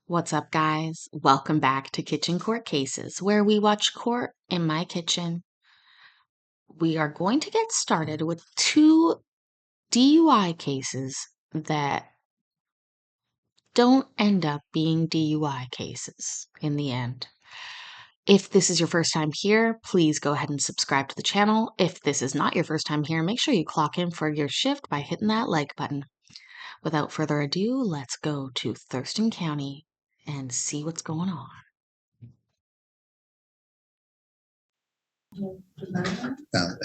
What's up, guys? Welcome back to Kitchen Court Cases, where we watch court in my kitchen. We are going to get started with two DUI cases that don't end up being DUI cases in the end. If this is your first time here, please go ahead and subscribe to the channel. If this is not your first time here, make sure you clock in for your shift by hitting that like button. Without further ado, let's go to Thurston County and see what's going on.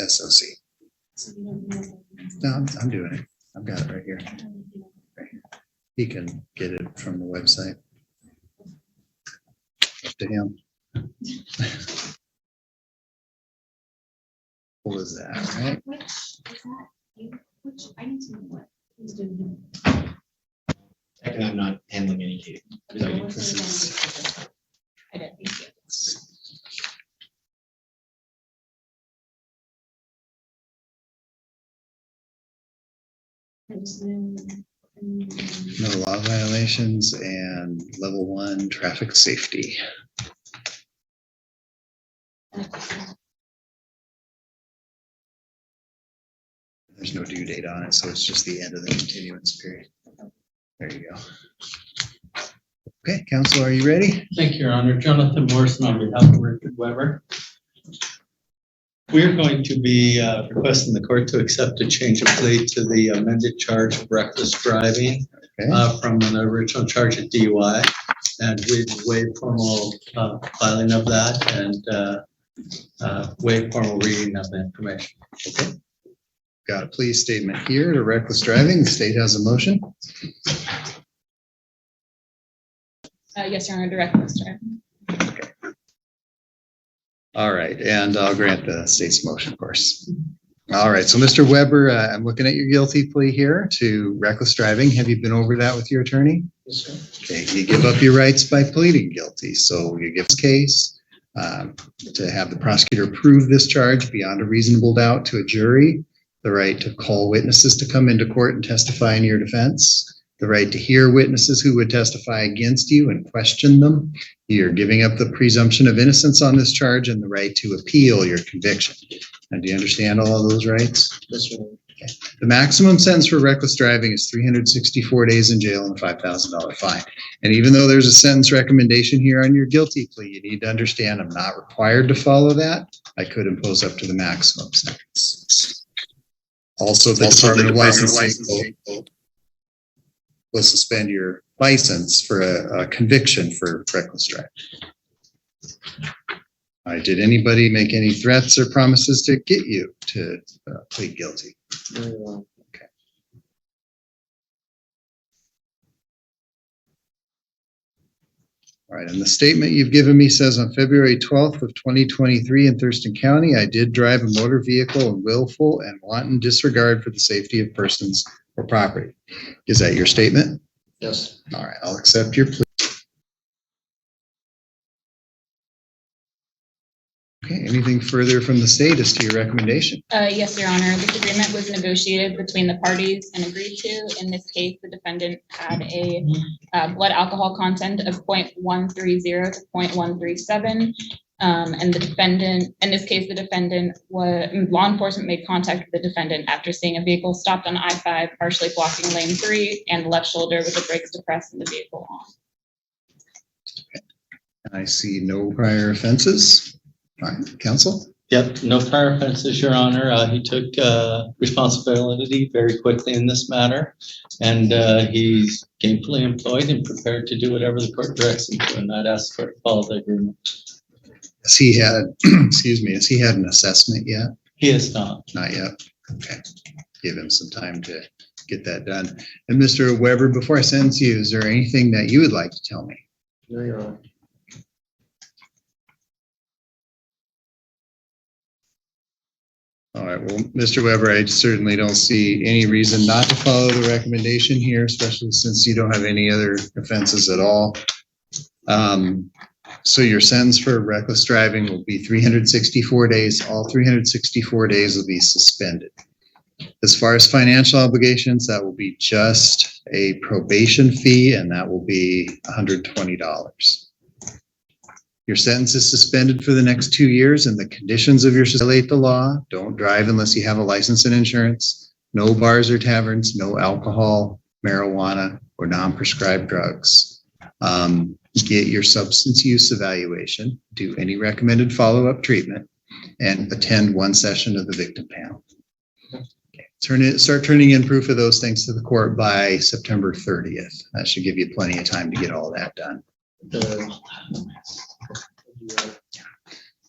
SOC. No, I'm doing it. I've got it right here. Right here. He can get it from the website. Up to him. What was that, right? I need to know what he's doing. I'm not handling any case. I didn't think so. No law violations and level 1 traffic safety. There's no due date on it, so it's just the end of the continuance period. There you go. Okay, counsel, are you ready? Thank you, Your Honor. Jonathan Morrison on behalf of Richard Weber. We're going to be requesting the court to accept a change of plea to the amended charge of reckless driving from an original charge of DUI. And we've waived formal filing of that and waived formal reading of the information. Okay. Got a plea statement here to reckless driving. The state has a motion. Yes, Your Honor, direct this driving. Okay. All right, and I'll grant the state's motion, of course. All right, so Mr. Weber, I'm looking at your guilty plea here to reckless driving. Have you been over that with your attorney? Yes, sir. Okay, you give up your rights by pleading guilty. So you give this case to have the prosecutor prove this charge beyond a reasonable doubt to a jury, the right to call witnesses to come into court and testify in your defense, the right to hear witnesses who would testify against you and question them. You're giving up the presumption of innocence on this charge and the right to appeal your conviction. And do you understand all of those rights? Yes, sir. Okay. The maximum sentence for reckless driving is 364 days in jail and a $5,000 fine. And even though there's a sentence recommendation here on your guilty plea, you need to understand I'm not required to follow that. I could impose up to the maximum sentence. Also, the Department of Licensing will suspend your license for a conviction for reckless driving. Did anybody make any threats or promises to get you to plead guilty? No. Okay. All right, and the statement you've given me says on February 12th of 2023 in Thurston County, I did drive a motor vehicle in willful and wanton disregard for the safety of persons or property. Is that your statement? Yes. All right, I'll accept your plea. Okay, anything further from the state as to your recommendation? Yes, Your Honor. This agreement was negotiated between the parties and agreed to. In this case, the defendant had a blood alcohol content of 0.130 to 0.137. And the defendant, in this case, law enforcement made contact with the defendant after seeing a vehicle stopped on I-5, partially blocking lane 3 and the left shoulder with the brakes depressed and the vehicle on. I see no prior offenses. All right, counsel? Yep, no prior offenses, Your Honor. He took responsibility very quickly in this matter, and he's gainfully employed and prepared to do whatever the court directs him to, and I'd ask for to follow the agreement. Has he had, excuse me, has he had an assessment yet? He is not. Not yet. Okay. Give him some time to get that done. And Mr. Weber, before I sentence you, is there anything that you would like to tell me? No, Your Honor. All right, well, Mr. Weber, I certainly don't see any reason not to follow the recommendation here, especially since you don't have any other offenses at all. So your sentence for reckless driving will be 364 days. All 364 days will be suspended. As far as financial obligations, that will be just a probation fee, and that will be $120. Your sentence is suspended for the next 2 years, and the conditions of your violate the law. Don't drive unless you have a license and insurance. No bars or taverns, no alcohol, marijuana, or non-prescribed drugs. Get your substance use evaluation, do any recommended follow-up treatment, and attend one session of the victim panel. Start turning in proof of those things to the court by September 30th. That should give you plenty of time to get all that done.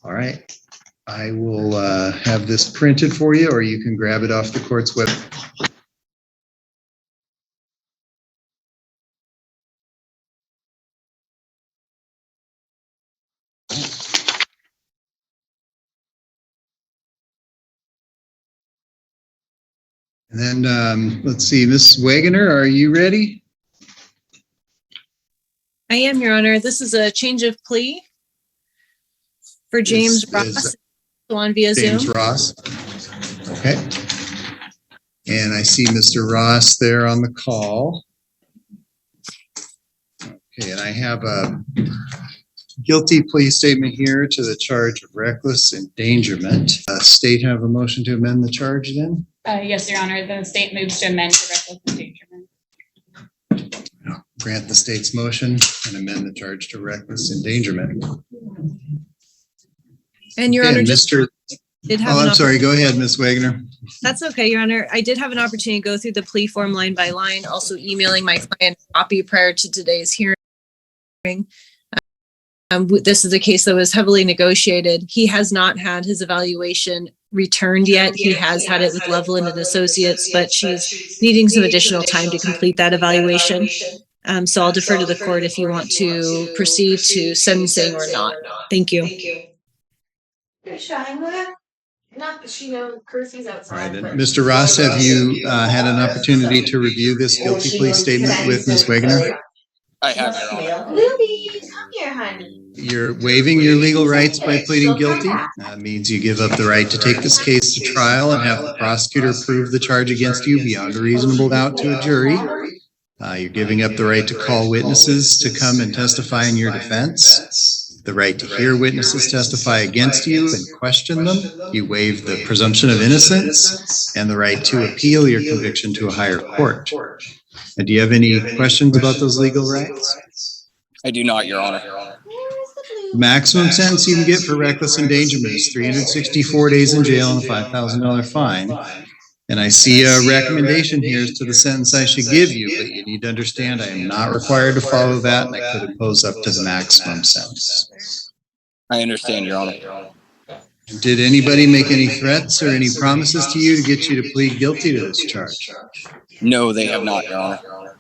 All right. I will have this printed for you, or you can grab it off the court's website. And then let's see, Ms. Wagoner, are you ready? I am, Your Honor. This is a change of plea for James Ross on via Zoom. James Ross. Okay. And I see Mr. Ross there on the call. Okay, and I have a guilty plea statement here to the charge of reckless endangerment. State have a motion to amend the charge then? Yes, Your Honor. The state moves to amend to reckless endangerment. Grant the state's motion and amend the charge to reckless endangerment. And Your Honor, Mr. I'm sorry. Go ahead, Ms. Wagner. That's okay, Your Honor. I did have an opportunity to go through the plea form line by line, also emailing my client a copy prior to today's hearing. This is a case that was heavily negotiated. He has not had his evaluation returned yet. He has had it with Loveland and Associates, but she's needing some additional time to complete that evaluation. So I'll defer to the court if you want to proceed to sentencing or not. Thank you. All right, and Mr. Ross, have you had an opportunity to review this guilty plea statement with Ms. Wagner? I have, Your Honor. Lily, come here, honey. You're waiving your legal rights by pleading guilty. That means you give up the right to take this case to trial and have the prosecutor prove the charge against you beyond a reasonable doubt to a jury. You're giving up the right to call witnesses to come and testify in your defense, the right to hear witnesses testify against you and question them. You waive the presumption of innocence and the right to appeal your conviction to a higher court. And do you have any questions about those legal rights? I do not, Your Honor. Maximum sentence you can get for reckless endangerment is 364 days in jail and a $5,000 fine. And I see a recommendation here as to the sentence I should give you, but you need to understand I am not required to follow that, and I could impose up to the maximum sentence. I understand, Your Honor. Did anybody make any threats or any promises to you to get you to plead guilty to this charge? No, they have not, Your Honor.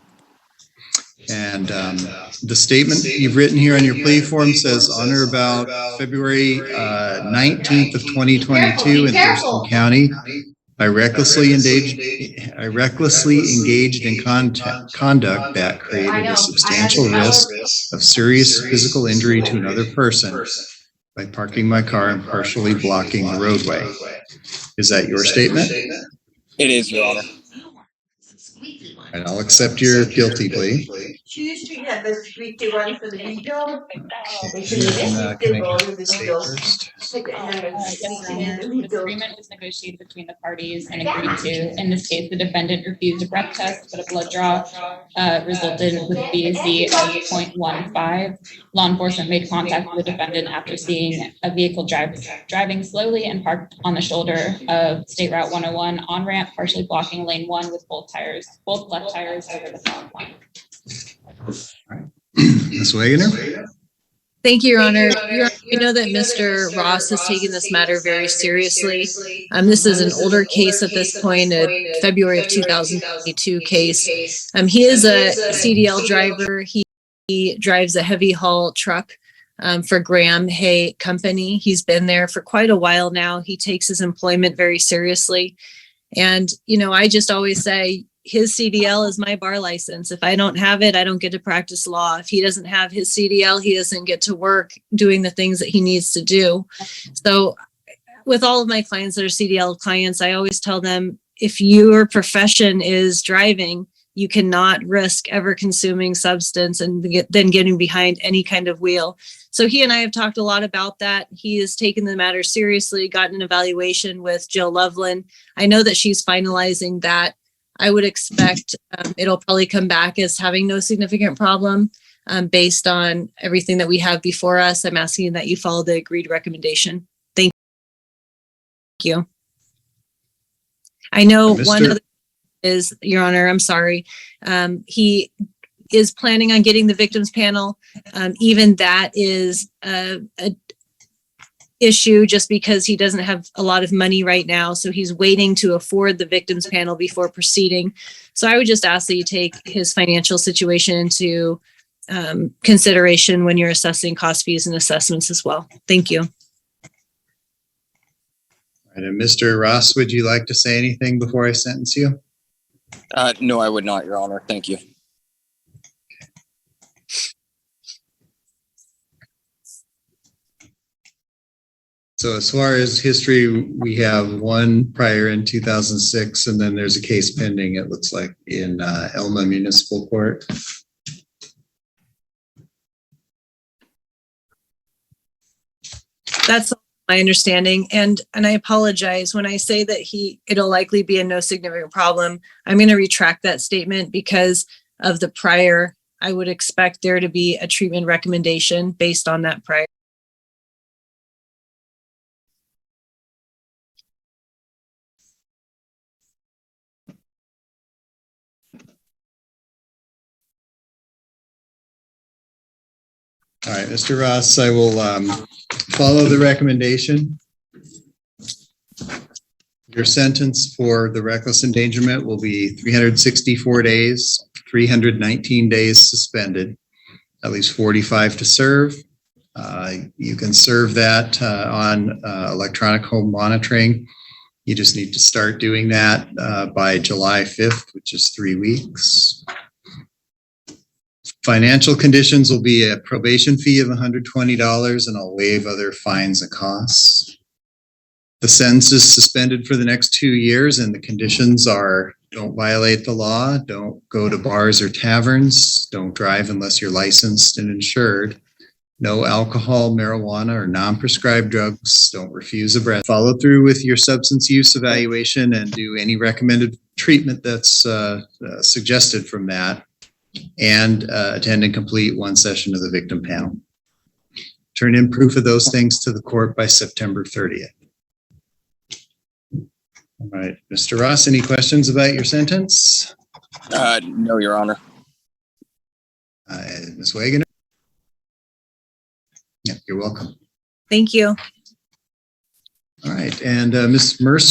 And the statement you've written here on your plea form says on or about February 19th of 2022 in Thurston County, I recklessly engaged in conduct that created a substantial risk of serious physical injury to another person by parking my car and partially blocking the roadway. Is that your statement? It is, Your Honor. And I'll accept your guilty plea. Choose to have the squeaky one for the legal. Can I get the state first? This agreement was negotiated between the parties and agreed to. In this case, the defendant refused a breath test, but a blood draw resulted with a BAC of 0.15. Law enforcement made contact with the defendant after seeing a vehicle driving slowly and parked on the shoulder of State Route 101 on ramp, partially blocking lane 1 with both left tires over the fog line. Ms. Wagoner? Thank you, Your Honor. We know that Mr. Ross has taken this matter very seriously. This is an older case at this point, a February of 2022 case. He is a CDL driver. He drives a heavy haul truck for Graham Hay Company. He's been there for quite a while now. He takes his employment very seriously. And, I just always say, his CDL is my bar license. If I don't have it, I don't get to practice law. If he doesn't have his CDL, he doesn't get to work doing the things that he needs to do. So with all of my clients that are CDL clients, I always tell them, if your profession is driving, you cannot risk ever consuming substance and then getting behind any kind of wheel. So he and I have talked a lot about that. He has taken the matter seriously, gotten an evaluation with Jill Loveland. I know that she's finalizing that. I would expect it'll probably come back as having no significant problem based on everything that we have before us. I'm asking that you follow the agreed recommendation. Thank you. I know one other is, Your Honor, I'm sorry. He is planning on getting the victims panel. Even that is a issue just because he doesn't have a lot of money right now. So he's waiting to afford the victims panel before proceeding. So I would just ask that you take his financial situation into consideration when you're assessing cost, fees, and assessments as well. Thank you. All right, and Mr. Ross, would you like to say anything before I sentence you? No, I would not, Your Honor. Thank you. So as far as history, we have one prior in 2006, and then there's a case pending, it looks like, in Elma Municipal Court. That's my understanding. And I apologize when I say that it'll likely be a no significant problem. I'm going to retract that statement because of the prior. I would expect there to be a treatment recommendation based on that prior. All right, Mr. Ross, I will follow the recommendation. Your sentence for the reckless endangerment will be 364 days, 319 days suspended, at least 45 to serve. You can serve that on electronic home monitoring. You just need to start doing that by July 5th, which is 3 weeks. Financial conditions will be a probation fee of $120, and I'll waive other fines and costs. The sentence is suspended for the next 2 years, and the conditions are: don't violate the law, don't go to bars or taverns, don't drive unless you're licensed and insured, no alcohol, marijuana, or non-prescribed drugs, don't refuse a breath, follow through with your substance use evaluation, and do any recommended treatment that's suggested from that, and attend and complete one session of the victim panel. Turn in proof of those things to the court by September 30th. All right, Mr. Ross, any questions about your sentence? No, Your Honor. Ms. Wagoner? Yeah, you're welcome. Thank you. All right, and Ms. Mercer?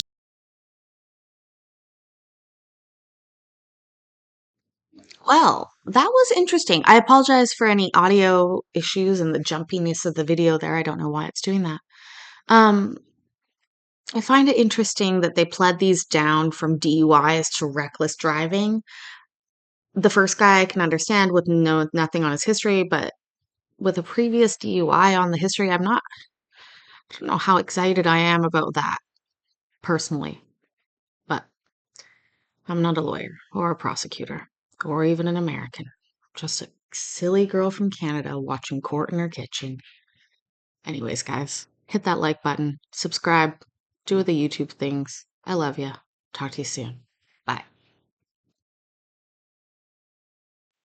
Well, that was interesting. I apologize for any audio issues and the jumpiness of the video there. I don't know why it's doing that. I find it interesting that they pled these down from DUIs to reckless driving. The first guy I can understand with nothing on his history, but with a previous DUI on the history, I don't know how excited I am about that personally. But I'm not a lawyer or a prosecutor or even an American. Just a silly girl from Canada watching Court in her kitchen. Anyways, guys, hit that like button, subscribe, do the YouTube things. I love you. Talk to you soon.